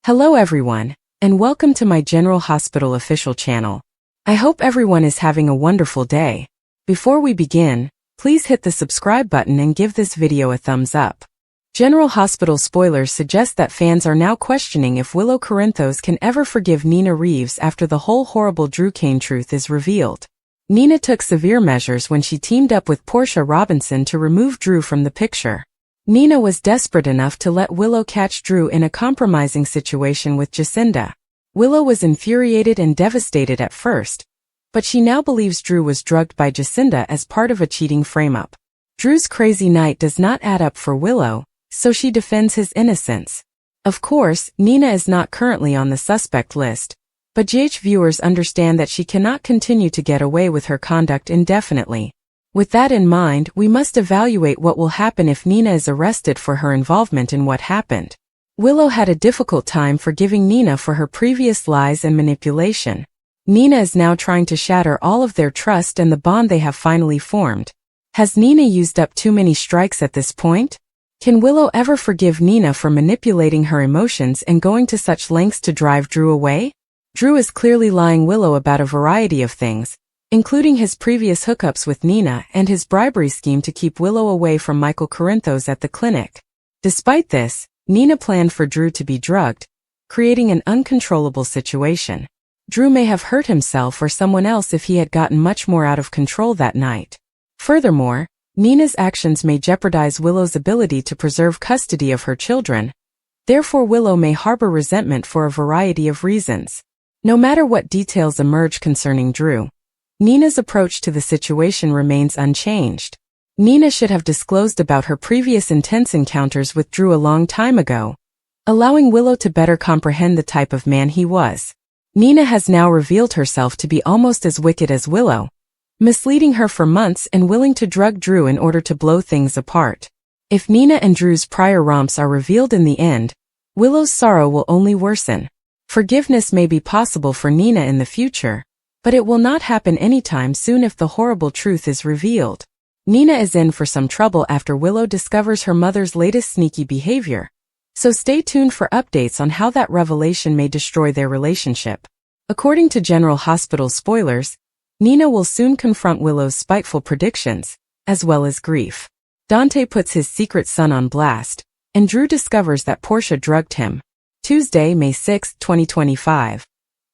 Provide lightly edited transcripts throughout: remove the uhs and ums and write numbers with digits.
Hello everyone, and welcome to my General Hospital official channel. I hope everyone is having a wonderful day. Before we begin, please hit the subscribe button and give this video a thumbs up. General Hospital spoilers suggest that fans are now questioning if Willow Corinthos can ever forgive Nina Reeves after the whole horrible Drew Cain truth is revealed. Nina took severe measures when she teamed up with Portia Robinson to remove Drew from the picture. Nina was desperate enough to let Willow catch Drew in a compromising situation with Jacinda. Willow was infuriated and devastated at first, but she now believes Drew was drugged by Jacinda as part of a cheating frame-up. Drew's crazy night does not add up for Willow, so she defends his innocence. Of course, Nina is not currently on the suspect list, but GH viewers understand that she cannot continue to get away with her conduct indefinitely. With that in mind, we must evaluate what will happen if Nina is arrested for her involvement in what happened. Willow had a difficult time forgiving Nina for her previous lies and manipulation. Nina is now trying to shatter all of their trust and the bond they have finally formed. Has Nina used up too many strikes at this point? Can Willow ever forgive Nina for manipulating her emotions and going to such lengths to drive Drew away? Drew is clearly lying Willow about a variety of things, including his previous hookups with Nina and his bribery scheme to keep Willow away from Michael Corinthos at the clinic. Despite this, Nina planned for Drew to be drugged, creating an uncontrollable situation. Drew may have hurt himself or someone else if he had gotten much more out of control that night. Furthermore, Nina's actions may jeopardize Willow's ability to preserve custody of her children. Therefore, Willow may harbor resentment for a variety of reasons. No matter what details emerge concerning Drew, Nina's approach to the situation remains unchanged. Nina should have disclosed about her previous intense encounters with Drew a long time ago, allowing Willow to better comprehend the type of man he was. Nina has now revealed herself to be almost as wicked as Willow, misleading her for months and willing to drug Drew in order to blow things apart. If Nina and Drew's prior romps are revealed in the end, Willow's sorrow will only worsen. Forgiveness may be possible for Nina in the future, but it will not happen anytime soon if the horrible truth is revealed. Nina is in for some trouble after Willow discovers her mother's latest sneaky behavior, so stay tuned for updates on how that revelation may destroy their relationship. According to General Hospital spoilers, Nina will soon confront Willow's spiteful predictions, as well as grief. Dante puts his secret son on blast, and Drew discovers that Portia drugged him. Tuesday, May 6, 2025.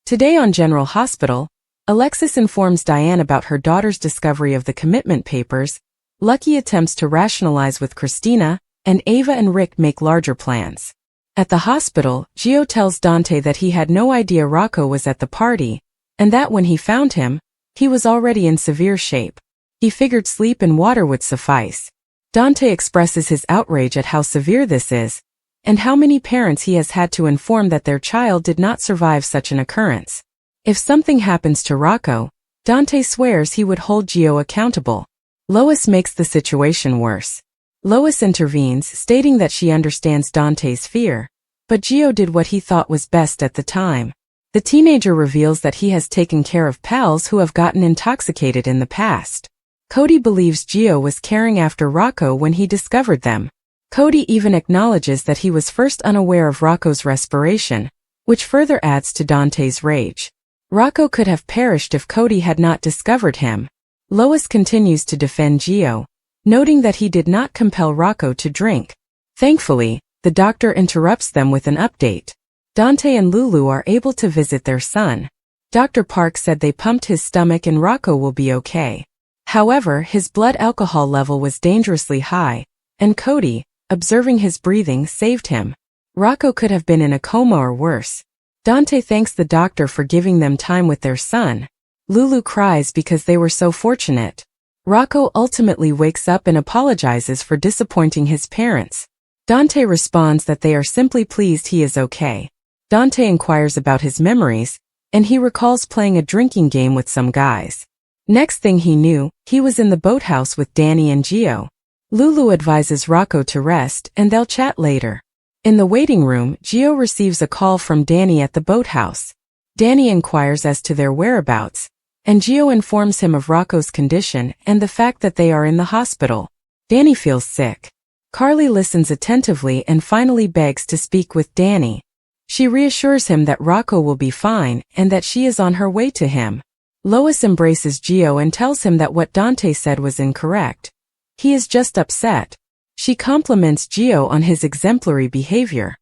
Today on General Hospital, Alexis informs Diane about her daughter's discovery of the commitment papers. Lucky attempts to rationalize with Christina, and Ava and Rick make larger plans. At the hospital, Gio tells Dante that he had no idea Rocco was at the party, and that when he found him, he was already in severe shape. He figured sleep and water would suffice. Dante expresses his outrage at how severe this is, and how many parents he has had to inform that their child did not survive such an occurrence. If something happens to Rocco, Dante swears he would hold Gio accountable. Lois makes the situation worse. Lois intervenes, stating that she understands Dante's fear, but Gio did what he thought was best at the time. The teenager reveals that he has taken care of pals who have gotten intoxicated in the past. Cody believes Gio was caring after Rocco when he discovered them. Cody even acknowledges that he was first unaware of Rocco's respiration, which further adds to Dante's rage. Rocco could have perished if Cody had not discovered him. Lois continues to defend Gio, noting that he did not compel Rocco to drink. Thankfully, the doctor interrupts them with an update. Dante and Lulu are able to visit their son. Dr. Park said they pumped his stomach and Rocco will be okay. However, his blood alcohol level was dangerously high, and Cody, observing his breathing, saved him. Rocco could have been in a coma or worse. Dante thanks the doctor for giving them time with their son. Lulu cries because they were so fortunate. Rocco ultimately wakes up and apologizes for disappointing his parents. Dante responds that they are simply pleased he is okay. Dante inquires about his memories, and he recalls playing a drinking game with some guys. Next thing he knew, he was in the boathouse with Danny and Gio. Lulu advises Rocco to rest and they'll chat later. In the waiting room, Gio receives a call from Danny at the boathouse. Danny inquires as to their whereabouts, and Gio informs him of Rocco's condition and the fact that they are in the hospital. Danny feels sick. Carly listens attentively and finally begs to speak with Danny. She reassures him that Rocco will be fine and that she is on her way to him. Lois embraces Gio and tells him that what Dante said was incorrect. He is just upset. She compliments Gio on his exemplary behavior.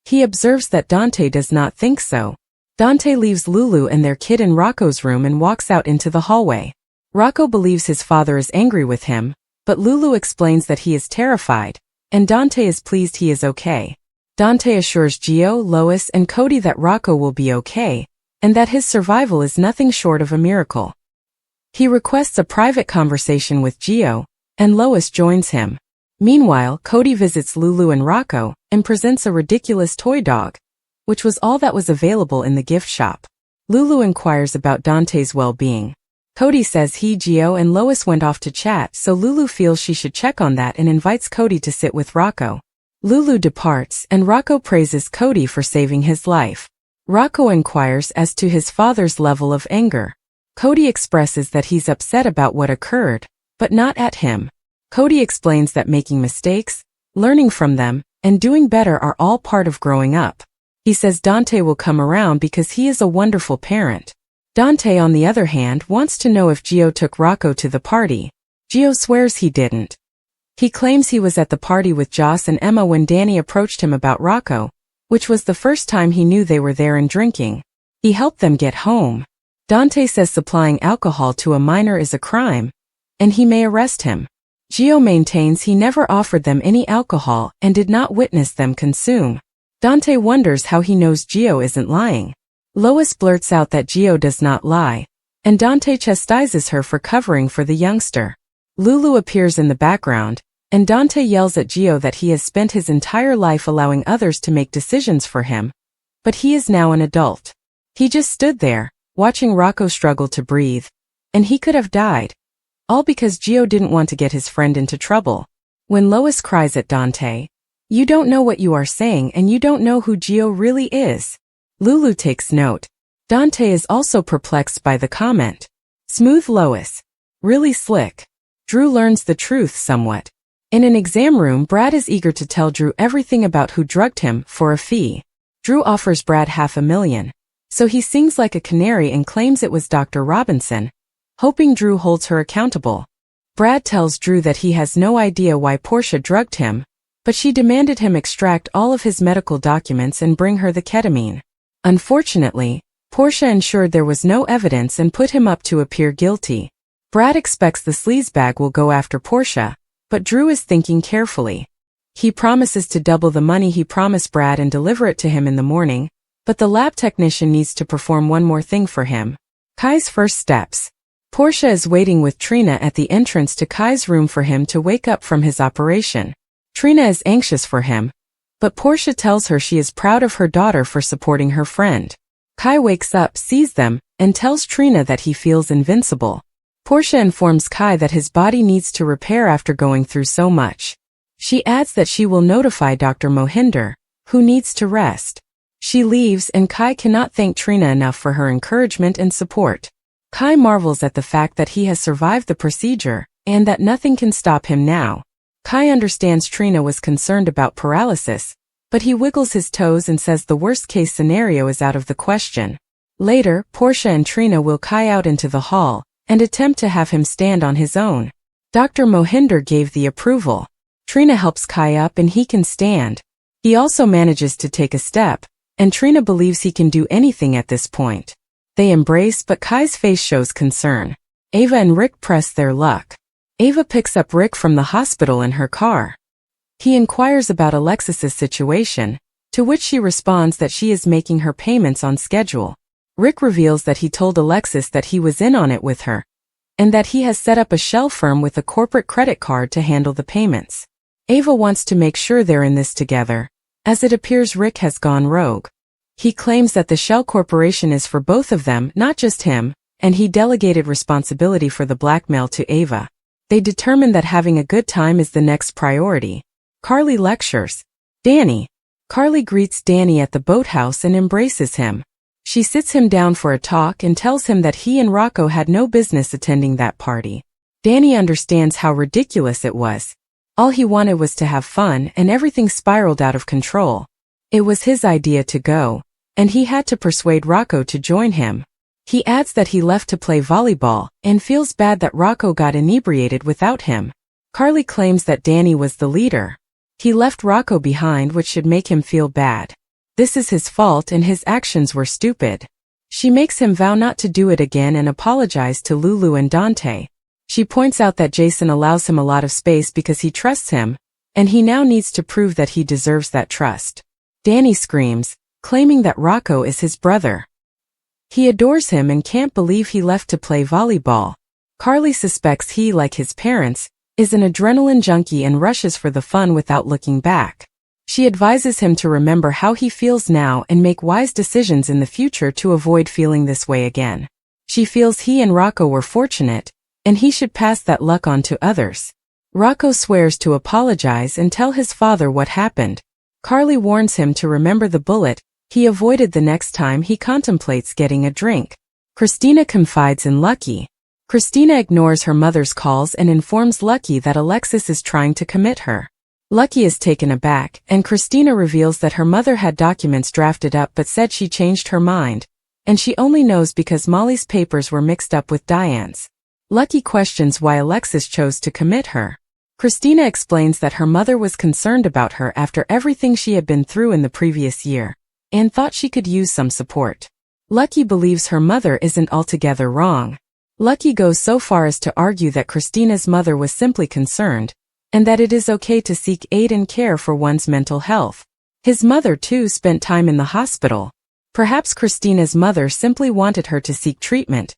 He observes that Dante does not think so. Dante leaves Lulu and their kid in Rocco's room and walks out into the hallway. Rocco believes his father is angry with him, but Lulu explains that he is terrified, and Dante is pleased he is okay. Dante assures Gio, Lois, and Cody that Rocco will be okay, and that his survival is nothing short of a miracle. He requests a private conversation with Gio, and Lois joins him. Meanwhile, Cody visits Lulu and Rocco, and presents a ridiculous toy dog, which was all that was available in the gift shop. Lulu inquires about Dante's well-being. Cody says he, Gio, and Lois went off to chat, so Lulu feels she should check on that and invites Cody to sit with Rocco. Lulu departs, and Rocco praises Cody for saving his life. Rocco inquires as to his father's level of anger. Cody expresses that he's upset about what occurred, but not at him. Cody explains that making mistakes, learning from them, and doing better are all part of growing up. He says Dante will come around because he is a wonderful parent. Dante, on the other hand, wants to know if Gio took Rocco to the party. Gio swears he didn't. He claims he was at the party with Joss and Emma when Danny approached him about Rocco, which was the first time he knew they were there and drinking. He helped them get home. Dante says supplying alcohol to a minor is a crime, and he may arrest him. Gio maintains he never offered them any alcohol and did not witness them consume. Dante wonders how he knows Gio isn't lying. Lois blurts out that Gio does not lie, and Dante chastises her for covering for the youngster. Lulu appears in the background, and Dante yells at Gio that he has spent his entire life allowing others to make decisions for him, but he is now an adult. He just stood there, watching Rocco struggle to breathe, and he could have died. All because Gio didn't want to get his friend into trouble. When Lois cries at Dante, "You don't know what you are saying and you don't know who Gio really is," Lulu takes note. Dante is also perplexed by the comment. Smooth Lois. Really slick. Drew learns the truth somewhat. In an exam room, Brad is eager to tell Drew everything about who drugged him for a fee. Drew offers Brad $500,000, so he sings like a canary and claims it was Dr. Robinson, hoping Drew holds her accountable. Brad tells Drew that he has no idea why Portia drugged him, but she demanded him extract all of his medical documents and bring her the ketamine. Unfortunately, Portia ensured there was no evidence and put him up to appear guilty. Brad expects the sleazebag will go after Portia, but Drew is thinking carefully. He promises to double the money he promised Brad and deliver it to him in the morning, but the lab technician needs to perform one more thing for him. Kai's first steps. Portia is waiting with Trina at the entrance to Kai's room for him to wake up from his operation. Trina is anxious for him, but Portia tells her she is proud of her daughter for supporting her friend. Kai wakes up, sees them, and tells Trina that he feels invincible. Portia informs Kai that his body needs to repair after going through so much. She adds that she will notify Dr. Mohinder, who needs to rest. She leaves and Kai cannot thank Trina enough for her encouragement and support. Kai marvels at the fact that he has survived the procedure, and that nothing can stop him now. Kai understands Trina was concerned about paralysis, but he wiggles his toes and says the worst-case scenario is out of the question. Later, Portia and Trina will Kai out into the hall, and attempt to have him stand on his own. Dr. Mohinder gave the approval. Trina helps Kai up and he can stand. He also manages to take a step, and Trina believes he can do anything at this point. They embrace, but Kai's face shows concern. Ava and Rick press their luck. Ava picks up Rick from the hospital in her car. He inquires about Alexis's situation, to which she responds that she is making her payments on schedule. Rick reveals that he told Alexis that he was in on it with her, and that he has set up a shell firm with a corporate credit card to handle the payments. Ava wants to make sure they're in this together, as it appears Rick has gone rogue. He claims that the shell corporation is for both of them, not just him, and he delegated responsibility for the blackmail to Ava. They determine that having a good time is the next priority. Carly lectures Danny. Carly greets Danny at the boathouse and embraces him. She sits him down for a talk and tells him that he and Rocco had no business attending that party. Danny understands how ridiculous it was. All he wanted was to have fun, and everything spiraled out of control. It was his idea to go, and he had to persuade Rocco to join him. He adds that he left to play volleyball and feels bad that Rocco got inebriated without him. Carly claims that Danny was the leader. He left Rocco behind, which should make him feel bad. This is his fault and his actions were stupid. She makes him vow not to do it again and apologize to Lulu and Dante. She points out that Jason allows him a lot of space because he trusts him, and he now needs to prove that he deserves that trust. Danny screams, claiming that Rocco is his brother. He adores him and can't believe he left to play volleyball. Carly suspects he, like his parents, is an adrenaline junkie and rushes for the fun without looking back. She advises him to remember how he feels now and make wise decisions in the future to avoid feeling this way again. She feels he and Rocco were fortunate, and he should pass that luck on to others. Rocco swears to apologize and tell his father what happened. Carly warns him to remember the bullet he avoided the next time he contemplates getting a drink. Christina confides in Lucky. Christina ignores her mother's calls and informs Lucky that Alexis is trying to commit her. Lucky is taken aback, and Christina reveals that her mother had documents drafted up but said she changed her mind, and she only knows because Molly's papers were mixed up with Diane's. Lucky questions why Alexis chose to commit her. Christina explains that her mother was concerned about her after everything she had been through in the previous year, and thought she could use some support. Lucky believes her mother isn't altogether wrong. Lucky goes so far as to argue that Christina's mother was simply concerned, and that it is okay to seek aid and care for one's mental health. His mother too spent time in the hospital. Perhaps Christina's mother simply wanted her to seek treatment,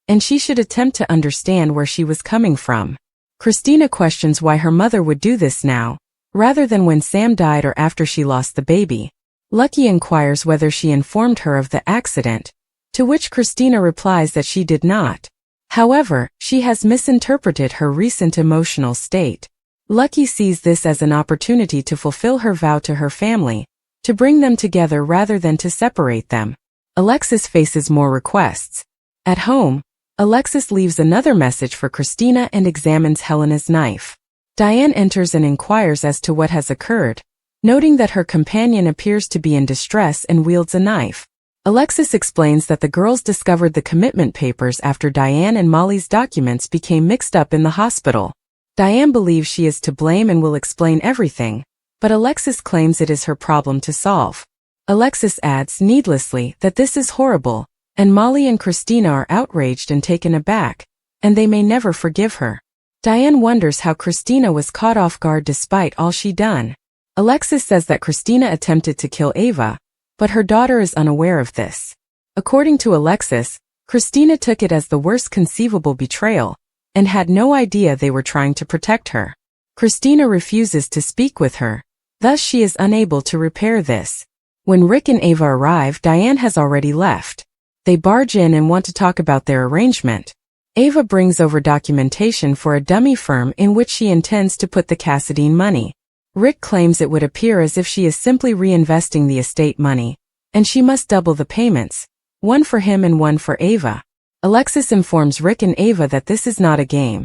and she should attempt to understand where she was coming from. Christina questions why her mother would do this now, rather than when Sam died or after she lost the baby. Lucky inquires whether she informed her of the accident, to which Christina replies that she did not. However, she has misinterpreted her recent emotional state. Lucky sees this as an opportunity to fulfill her vow to her family, to bring them together rather than to separate them. Alexis faces more requests. At home, Alexis leaves another message for Christina and examines Helena's knife. Diane enters and inquires as to what has occurred, noting that her companion appears to be in distress and wields a knife. Alexis explains that the girls discovered the commitment papers after Diane and Molly's documents became mixed up in the hospital. Diane believes she is to blame and will explain everything, but Alexis claims it is her problem to solve. Alexis adds needlessly that this is horrible, and Molly and Christina are outraged and taken aback, and they may never forgive her. Diane wonders how Christina was caught off guard despite all she done. Alexis says that Christina attempted to kill Ava, but her daughter is unaware of this. According to Alexis, Christina took it as the worst conceivable betrayal, and had no idea they were trying to protect her. Christina refuses to speak with her, thus she is unable to repair this. When Rick and Ava arrive, Diane has already left. They barge in and want to talk about their arrangement. Ava brings over documentation for a dummy firm in which she intends to put the Cassadine money. Rick claims it would appear as if she is simply reinvesting the estate money, and she must double the payments, one for him and one for Ava. Alexis informs Rick and Ava that this is not a game,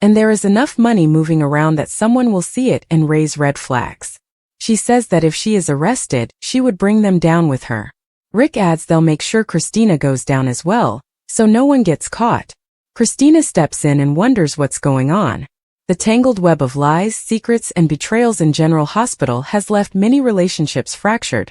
and there is enough money moving around that someone will see it and raise red flags. She says that if she is arrested, she would bring them down with her. Rick adds they'll make sure Christina goes down as well, so no one gets caught. Christina steps in and wonders what's going on. The tangled web of lies, secrets, and betrayals in General Hospital has left many relationships fractured,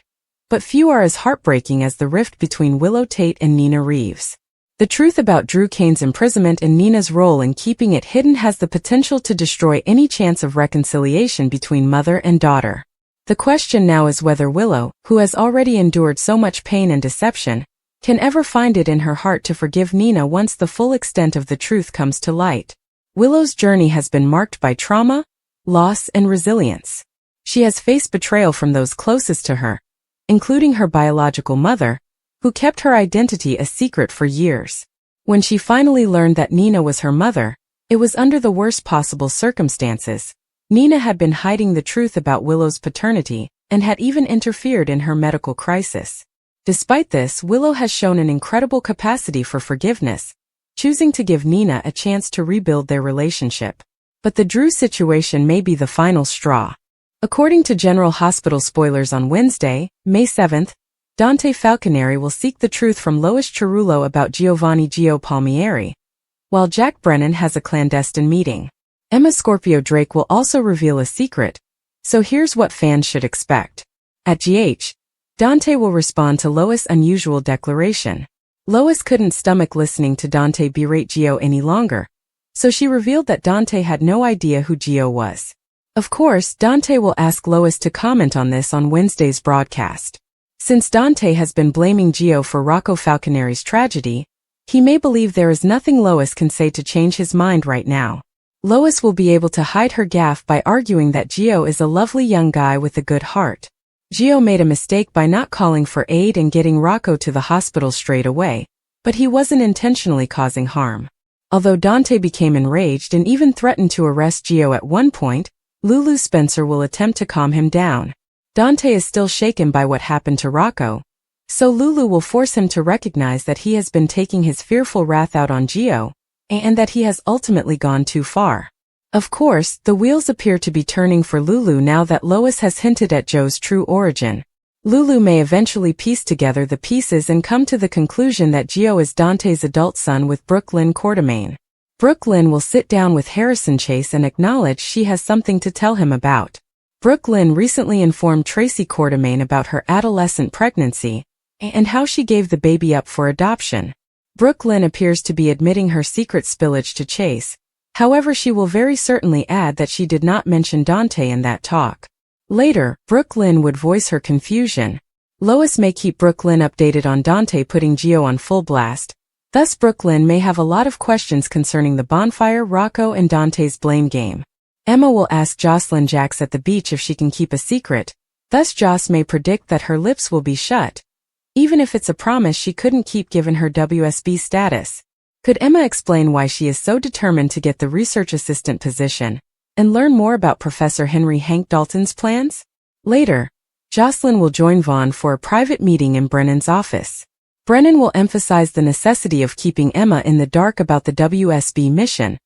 but few are as heartbreaking as the rift between Willow Tate and Nina Reeves. The truth about Drew Kane's imprisonment and Nina's role in keeping it hidden has the potential to destroy any chance of reconciliation between mother and daughter. The question now is whether Willow, who has already endured so much pain and deception, can ever find it in her heart to forgive Nina once the full extent of the truth comes to light. Willow's journey has been marked by trauma, loss, and resilience. She has faced betrayal from those closest to her, including her biological mother, who kept her identity a secret for years. When she finally learned that Nina was her mother, it was under the worst possible circumstances. Nina had been hiding the truth about Willow's paternity, and had even interfered in her medical crisis. Despite this, Willow has shown an incredible capacity for forgiveness, choosing to give Nina a chance to rebuild their relationship. But the Drew situation may be the final straw. According to General Hospital spoilers on Wednesday, May 7th, Dante Falconeri will seek the truth from Lois Cerullo about Giovanni Gio Palmieri, while Jack Brennan has a clandestine meeting. Emma Scorpio Drake will also reveal a secret, so here's what fans should expect. At GH, Dante will respond to Lois' unusual declaration. Lois couldn't stomach listening to Dante berate Gio any longer, so she revealed that Dante had no idea who Gio was. Of course, Dante will ask Lois to comment on this on Wednesday's broadcast. Since Dante has been blaming Gio for Rocco Falconeri's tragedy, he may believe there is nothing Lois can say to change his mind right now. Lois will be able to hide her gaffe by arguing that Gio is a lovely young guy with a good heart. Gio made a mistake by not calling for aid and getting Rocco to the hospital straight away, but he wasn't intentionally causing harm. Although Dante became enraged and even threatened to arrest Gio at one point, Lulu Spencer will attempt to calm him down. Dante is still shaken by what happened to Rocco, so Lulu will force him to recognize that he has been taking his fearful wrath out on Gio, and that he has ultimately gone too far. Of course, the wheels appear to be turning for Lulu now that Lois has hinted at Joe's true origin. Lulu may eventually piece together the pieces and come to the conclusion that Gio is Dante's adult son with Brooke Lynn Quartermaine. Brooke Lynn will sit down with Harrison Chase and acknowledge she has something to tell him about. Brooke Lynn recently informed Tracy Quartermaine about her adolescent pregnancy and how she gave the baby up for adoption. Brooke Lynn appears to be admitting her secret spillage to Chase. However, she will very certainly add that she did not mention Dante in that talk. Later, Brooke Lynn would voice her confusion. Lois may keep Brooke Lynn updated on Dante putting Gio on full blast. Thus, Brooke Lynn may have a lot of questions concerning the bonfire, Rocco, and Dante's blame game. Emma will ask Jocelyn Jacks at the beach if she can keep a secret. Thus, Joss may predict that her lips will be shut, even if it's a promise she couldn't keep given her WSB status. Could Emma explain why she is so determined to get the research assistant position and learn more about Professor Henry Hank Dalton's plans? Later, Jocelyn will join Vaughn for a private meeting in Brennan's office. Brennan will emphasize the necessity of keeping Emma in the dark about the WSB mission,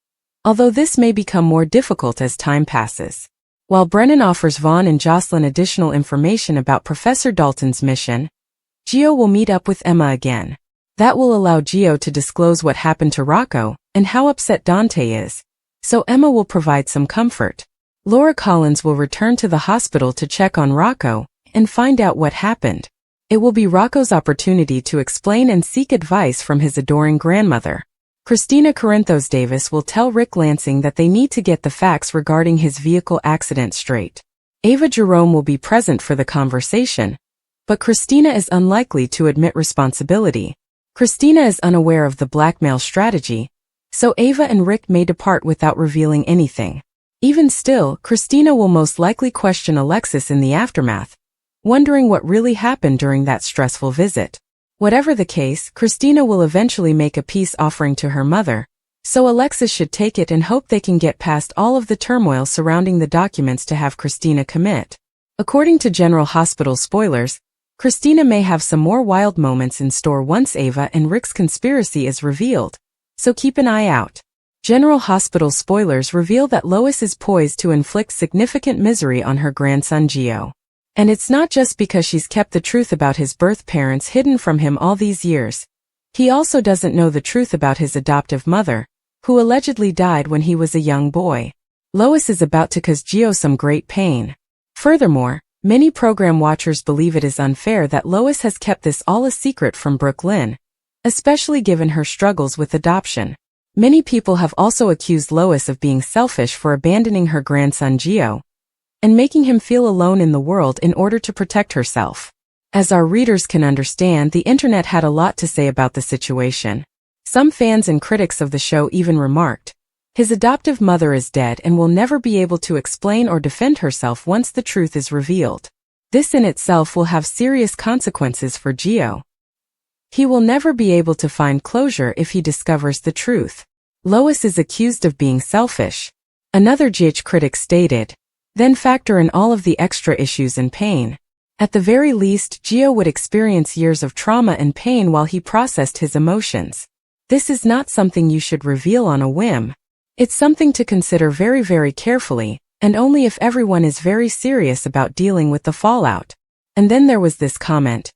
although this may become more difficult as time passes. While Brennan offers Vaughn and Jocelyn additional information about Professor Dalton's mission, Gio will meet up with Emma again. That will allow Gio to disclose what happened to Rocco and how upset Dante is, so Emma will provide some comfort. Laura Collins will return to the hospital to check on Rocco and find out what happened. It will be Rocco's opportunity to explain and seek advice from his adoring grandmother. Christina Corinthos Davis will tell Rick Lansing that they need to get the facts regarding his vehicle accident straight. Ava Jerome will be present for the conversation, but Christina is unlikely to admit responsibility. Christina is unaware of the blackmail strategy, so Ava and Rick may depart without revealing anything. Even still, Christina will most likely question Alexis in the aftermath, wondering what really happened during that stressful visit. Whatever the case, Christina will eventually make a peace offering to her mother, so Alexis should take it and hope they can get past all of the turmoil surrounding the documents to have Christina commit. According to General Hospital spoilers, Christina may have some more wild moments in store once Ava and Rick's conspiracy is revealed, so keep an eye out. General Hospital spoilers reveal that Lois is poised to inflict significant misery on her grandson Gio. And it's not just because she's kept the truth about his birth parents hidden from him all these years. He also doesn't know the truth about his adoptive mother, who allegedly died when he was a young boy. Lois is about to cause Gio some great pain. Furthermore, many program watchers believe it is unfair that Lois has kept this all a secret from Brooke Lynn, especially given her struggles with adoption. Many people have also accused Lois of being selfish for abandoning her grandson Gio and making him feel alone in the world in order to protect herself. As our readers can understand, the internet had a lot to say about the situation. Some fans and critics of the show even remarked, his adoptive mother is dead and will never be able to explain or defend herself once the truth is revealed. This in itself will have serious consequences for Gio. He will never be able to find closure if he discovers the truth. Lois is accused of being selfish. Another GH critic stated, then factor in all of the extra issues and pain. At the very least, Gio would experience years of trauma and pain while he processed his emotions. This is not something you should reveal on a whim. It's something to consider very, very carefully, and only if everyone is very serious about dealing with the fallout. And then there was this comment.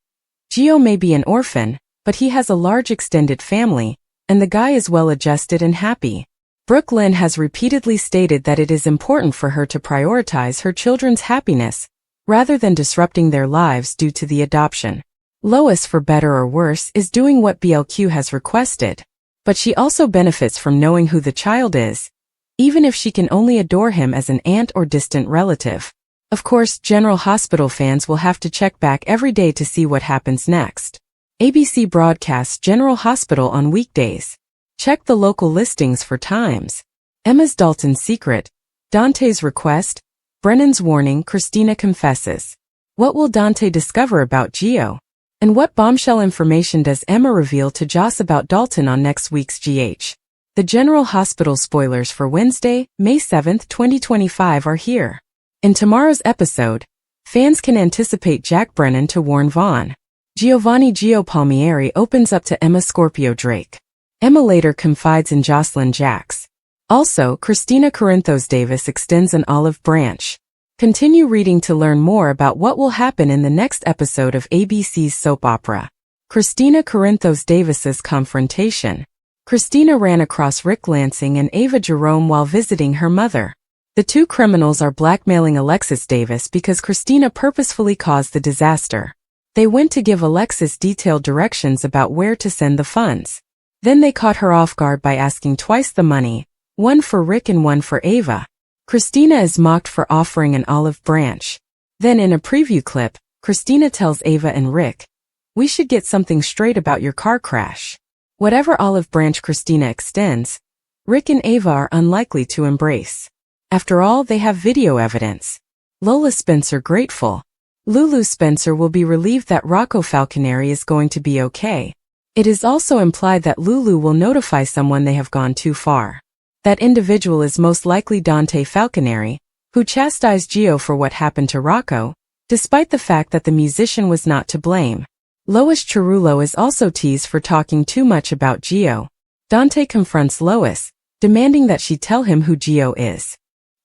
Gio may be an orphan, but he has a large extended family, and the guy is well-adjusted and happy. Brooke Lynn has repeatedly stated that it is important for her to prioritize her children's happiness, rather than disrupting their lives due to the adoption. Lois, for better or worse, is doing what BLQ has requested. But she also benefits from knowing who the child is, even if she can only adore him as an aunt or distant relative. Of course, General Hospital fans will have to check back every day to see what happens next. ABC broadcasts General Hospital on weekdays. Check the local listings for times. Emma's Dalton's secret, Dante's request, Brennan's warning, Christina confesses. What will Dante discover about Gio? And what bombshell information does Emma reveal to Joss about Dalton on next week's GH? The General Hospital spoilers for Wednesday, May 7, 2025 are here. In tomorrow's episode, fans can anticipate Jack Brennan to warn Vaughn. Giovanni Gio Palmieri opens up to Emma Scorpio Drake. Emma later confides in Jocelyn Jacks. Also, Christina Corinthos Davis extends an olive branch. Continue reading to learn more about what will happen in the next episode of ABC's soap opera. Christina Corinthos Davis's confrontation. Christina ran across Rick Lansing and Ava Jerome while visiting her mother. The two criminals are blackmailing Alexis Davis because Christina purposefully caused the disaster. They went to give Alexis detailed directions about where to send the funds. Then they caught her off guard by asking twice the money, one for Rick and one for Ava. Christina is mocked for offering an olive branch. Then in a preview clip, Christina tells Ava and Rick, "We should get something straight about your car crash." Whatever olive branch Christina extends, Rick and Ava are unlikely to embrace. After all, they have video evidence. Lola Spencer grateful. Lulu Spencer will be relieved that Rocco Falconeri is going to be okay. It is also implied that Lulu will notify someone they have gone too far. That individual is most likely Dante Falconeri, who chastised Gio for what happened to Rocco, despite the fact that the musician was not to blame. Lois Cerullo is also teased for talking too much about Gio. Dante confronts Lois, demanding that she tell him who Gio is.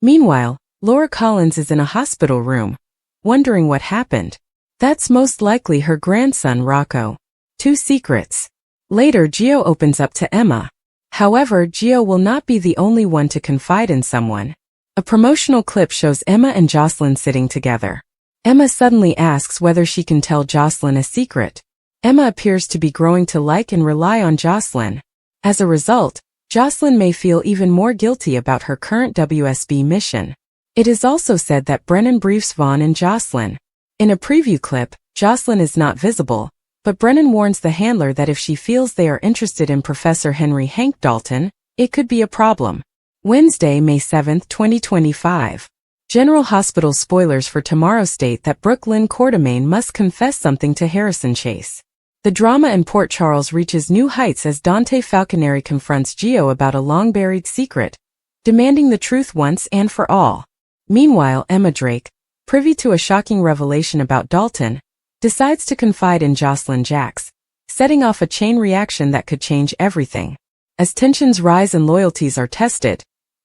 Meanwhile, Laura Collins is in a hospital room, wondering what happened. That's most likely her grandson Rocco. Two secrets. Later, Gio opens up to Emma. However, Gio will not be the only one to confide in someone. A promotional clip shows Emma and Jocelyn sitting together. Emma suddenly asks whether she can tell Jocelyn a secret. Emma appears to be growing to like and rely on Jocelyn. As a result, Jocelyn may feel even more guilty about her current WSB mission. It is also said that Brennan briefs Vaughn and Jocelyn. In a preview clip, Jocelyn is not visible, but Brennan warns the handler that if she feels they are interested in Professor Henry Hank Dalton, it could be a problem. Wednesday, May 7, 2025. General Hospital spoilers for tomorrow state that Brooke Lynn Quartermaine must confess something to Harrison Chase. The drama in Port Charles reaches new heights as Dante Falconeri confronts Gio about a long-buried secret, demanding the truth once and for all. Meanwhile, Emma Drake, privy to a shocking revelation about Dalton, decides to confide in Jocelyn Jacks, setting off a chain reaction that could change everything. As tensions rise and loyalties are tested,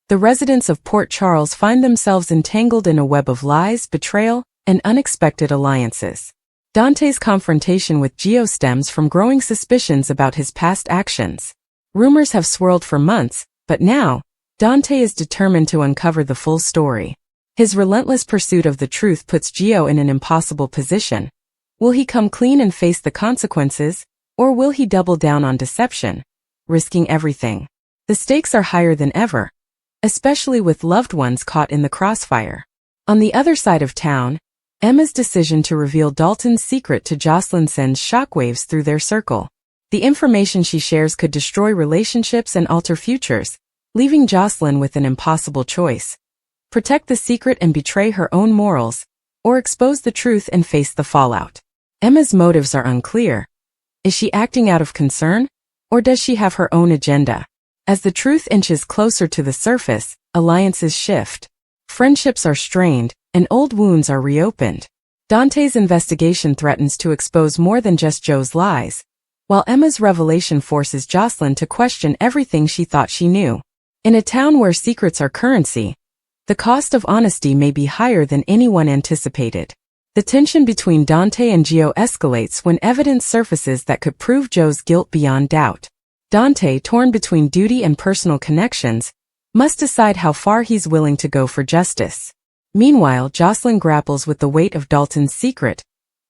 the residents of Port Charles find themselves entangled in a web of lies, betrayal, and unexpected alliances. Dante's confrontation with Gio stems from growing suspicions about his past actions. Rumors have swirled for months, but now, Dante is determined to uncover the full story. His relentless pursuit of the truth puts Gio in an impossible position. Will he come clean and face the consequences, or will he double down on deception, risking everything? The stakes are higher than ever, especially with loved ones caught in the crossfire. On the other side of town, Emma's decision to reveal Dalton's secret to Jocelyn sends shockwaves through their circle. The information she shares could destroy relationships and alter futures, leaving Jocelyn with an impossible choice. Protect the secret and betray her own morals, or expose the truth and face the fallout. Emma's motives are unclear. Is she acting out of concern, or does she have her own agenda? As the truth inches closer to the surface, alliances shift. Friendships are strained, and old wounds are reopened. Dante's investigation threatens to expose more than just Joe's lies, while Emma's revelation forces Jocelyn to question everything she thought she knew. In a town where secrets are currency, The cost of honesty may be higher than anyone anticipated. The tension between Dante and Gio escalates when evidence surfaces that could prove Joe's guilt beyond doubt. Dante, torn between duty and personal connections, must decide how far he's willing to go for justice. Meanwhile, Jocelyn grapples with the weight of Dalton's secret,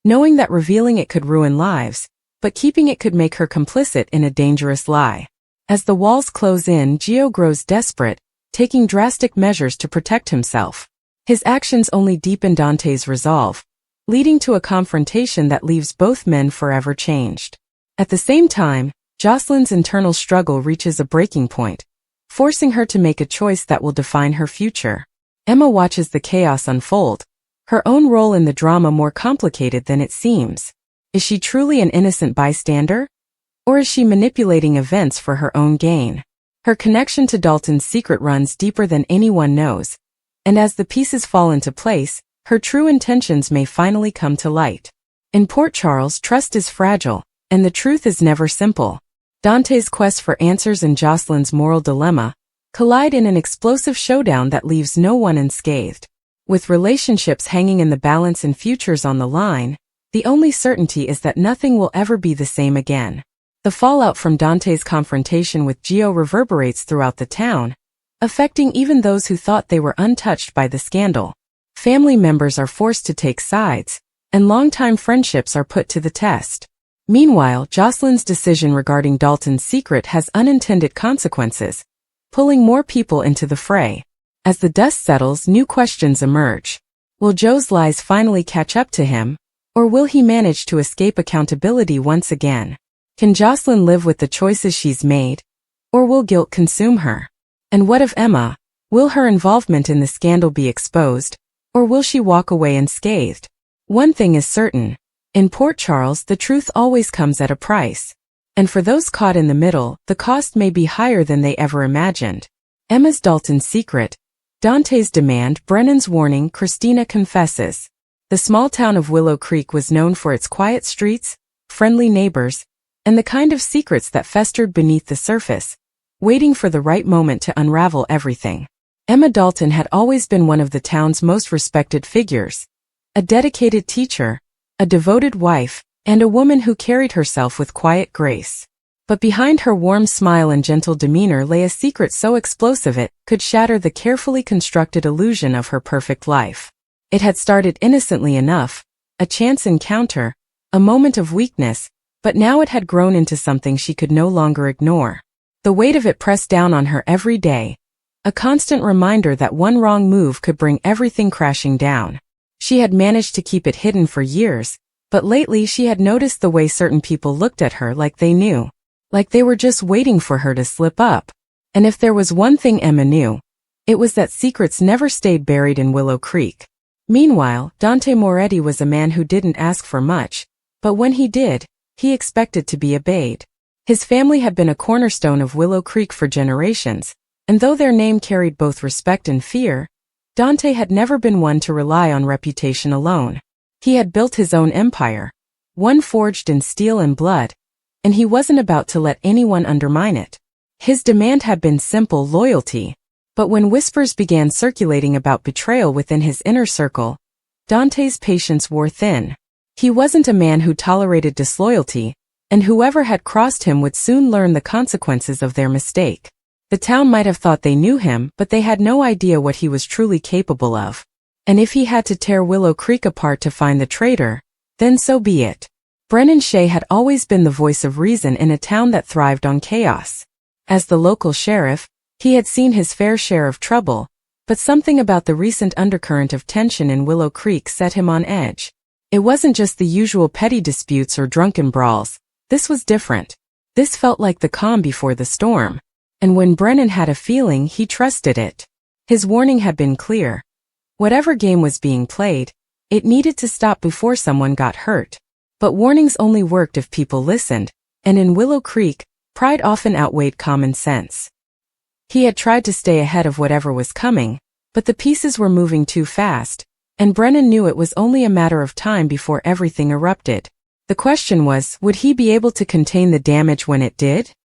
knowing that revealing it could ruin lives, but keeping it could make her complicit in a dangerous lie. As the walls close in, Gio grows desperate, taking drastic measures to protect himself. His actions only deepen Dante's resolve, leading to a confrontation that leaves both men forever changed. At the same time, Jocelyn's internal struggle reaches a breaking point, forcing her to make a choice that will define her future. Emma watches the chaos unfold, her own role in the drama more complicated than it seems. Is she truly an innocent bystander? Or is she manipulating events for her own gain? Her connection to Dalton's secret runs deeper than anyone knows, and as the pieces fall into place, her true intentions may finally come to light. In Port Charles, trust is fragile, and the truth is never simple. Dante's quest for answers and Jocelyn's moral dilemma collide in an explosive showdown that leaves no one unscathed. With relationships hanging in the balance and futures on the line, the only certainty is that nothing will ever be the same again. The fallout from Dante's confrontation with Gio reverberates throughout the town, affecting even those who thought they were untouched by the scandal. Family members are forced to take sides, and longtime friendships are put to the test. Meanwhile, Jocelyn's decision regarding Dalton's secret has unintended consequences, pulling more people into the fray. As the dust settles, new questions emerge. Will Joe's lies finally catch up to him, or will he manage to escape accountability once again? Can Jocelyn live with the choices she's made, or will guilt consume her? And what of Emma? Will her involvement in the scandal be exposed, or will she walk away unscathed? One thing is certain. In Port Charles, the truth always comes at a price. And for those caught in the middle, the cost may be higher than they ever imagined. Emma's Dalton's secret, Dante's demand, Brennan's warning, Christina confesses. The small town of Willow Creek was known for its quiet streets, friendly neighbors, and the kind of secrets that festered beneath the surface, waiting for the right moment to unravel everything. Emma Dalton had always been one of the town's most respected figures, a dedicated teacher, a devoted wife, and a woman who carried herself with quiet grace. But behind her warm smile and gentle demeanor lay a secret so explosive it could shatter the carefully constructed illusion of her perfect life. It had started innocently enough, a chance encounter, a moment of weakness, but now it had grown into something she could no longer ignore. The weight of it pressed down on her every day, a constant reminder that one wrong move could bring everything crashing down. She had managed to keep it hidden for years, but lately she had noticed the way certain people looked at her like they knew. Like they were just waiting for her to slip up. And if there was one thing Emma knew, it was that secrets never stayed buried in Willow Creek. Meanwhile, Dante Moretti was a man who didn't ask for much, but when he did, he expected to be obeyed. His family had been a cornerstone of Willow Creek for generations, and though their name carried both respect and fear, Dante had never been one to rely on reputation alone. He had built his own empire, one forged in steel and blood, and he wasn't about to let anyone undermine it. His demand had been simple loyalty, but when whispers began circulating about betrayal within his inner circle, Dante's patience wore thin. He wasn't a man who tolerated disloyalty, and whoever had crossed him would soon learn the consequences of their mistake. The town might have thought they knew him, but they had no idea what he was truly capable of. And if he had to tear Willow Creek apart to find the traitor, then so be it. Brennan Shea had always been the voice of reason in a town that thrived on chaos. As the local sheriff, he had seen his fair share of trouble, but something about the recent undercurrent of tension in Willow Creek set him on edge. It wasn't just the usual petty disputes or drunken brawls. This was different. This felt like the calm before the storm. And when Brennan had a feeling, he trusted it. His warning had been clear. Whatever game was being played, it needed to stop before someone got hurt. But warnings only worked if people listened, and in Willow Creek, pride often outweighed common sense. He had tried to stay ahead of whatever was coming, but the pieces were moving too fast, and Brennan knew it was only a matter of time before everything erupted. The question was, would he be able to contain the damage when it did?